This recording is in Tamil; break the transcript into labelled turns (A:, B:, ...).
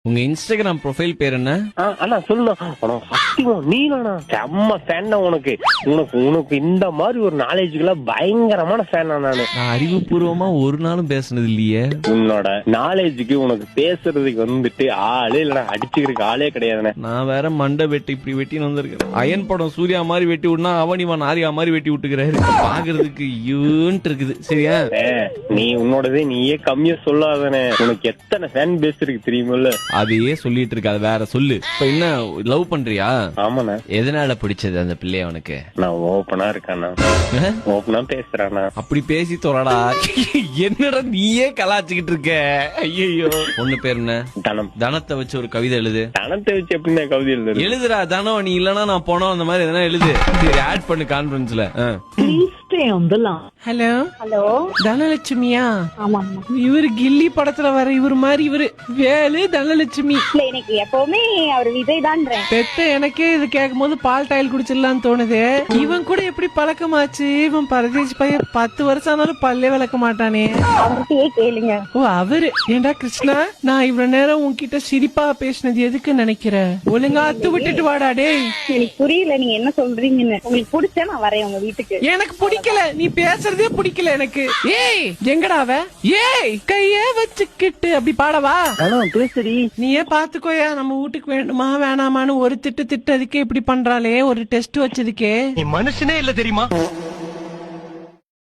A: உங்க இன்ஸ்டாகிராம் ப்ரொஃபைல் பேர் என்ன?
B: அண்ணா சொல்லுண்ணா. நீலண்ணா செம்ம ஃபேன் உனக்கு. உனக்கு உனக்கு இந்த மாதிரி ஒரு நாலேஜுக்கெல்லாம் பயங்கரமான ஃபேன் நானு.
A: நான் அறிவுபூர்வமா ஒரு நாளும் பேசுனது இல்லையே.
B: உன்னோட நாலேஜுக்கு உனக்கு பேசுறதுக்கு வந்துட்டு ஆளே இல்ல, அடிச்சுக்கிறதுக்கு ஆளே கிடையாதுண்ணே.
A: நான் வேற மண்டை வெட்டி இப்படி வெட்டின்னு வந்திருக்கேன். அயன் படம் சூர்யா மாதிரி வெட்டி விடனா அவன் இவன் ஆரியா மாதிரி வெட்டி விட்டுக்கிறாரு. பாக்குறதுக்கு யூன்ட்டு இருக்குது. சரியா?
B: நீ உன்னோடதே நீயே கம்மியா சொல்லாதானே. உனக்கு எத்தனை ஃபேன் பேஸ் இருக்கு தெரியுமில்ல?
A: அதையே சொல்லிட்டு இருக்க, அது வேற சொல்லு. இப்ப என்ன லவ் பண்றியா?
B: ஆமாண்ணா.
A: எதனால பிடிச்சது அந்த பிள்ளைய உனக்கு?
B: நான் ஓப்பனா இருக்கானா, ஓப்பனா பேசுறானா.
A: அப்படி பேசி தோறடா. என்னடா நீயே கலாச்சிக்கிட்டு இருக்க? ஐயோ. பொண்ணு பேர் என்ன?
B: தனம்.
A: தனத்தை வச்சு ஒரு கவிதை எழுது.
B: தனத்தை வச்சு எப்படின்னா கவிதை எழுதுறது?
A: எழுதுடா தனம். நீ இல்லனா நான் போனோம் அந்த மாதிரி எதனா எழுது. ஆட் பண்ணு கான்ஃபரன்ஸ்ல.
C: Hello
D: hello,
C: தனலட்சுமியா?
D: ஆமா.
C: இவரு கில்லி படத்துல வர இவரு மாதிரி இவரு வேலு தனலட்சுமி.
D: இல்ல, எனக்கு எப்பவுமே அவர் விஜய் தான்றேன்.
C: பெத்த எனக்கே இது கேட்கும் போது பால் டாயில் குடிச்சிடலான்னு தோணுது. இவன் கூட எப்படி பழக்கமாச்சு? இவன் பரதேசி பையன் 10 வருஷம் ஆனாலும் பல்லே விளக்க மாட்டானே.
D: அவர்கிட்டயே கேளுங்க.
C: ஓ அவரு. ஏண்டா கிருஷ்ணா, நான் இவ்வளவு நேரம் உன்கிட்ட சிரிப்பா பேசினது எதுக்கு நினைக்கிற? ஒழுங்கா அத்து விட்டுட்டு வாடா டேய்.
D: எனக்கு புரியல நீங்க என்ன சொல்றீங்கன்னு. உங்களுக்கு பிடிச்சா நான் வரேன் உங்க வீட்டுக்கு.
C: எனக்கு பிடிக்கல, நீ பேசுறதே பிடிக்கல எனக்கு. ஏய் எங்கடாவ? ஏய் கையே வச்சுக்கிட்டு அப்படி பாடவா?
B: பேசுறி.
C: நீயே பாத்துக்கோயா, நம்ம வீட்டுக்கு வேணுமா வேணாமான்னு ஒரு திட்டு திட்டதுக்கே இப்படி பண்றாளே, ஒரு டெஸ்ட் வச்சதுக்கே.
E: நீ மனுஷனே இல்ல தெரியுமா?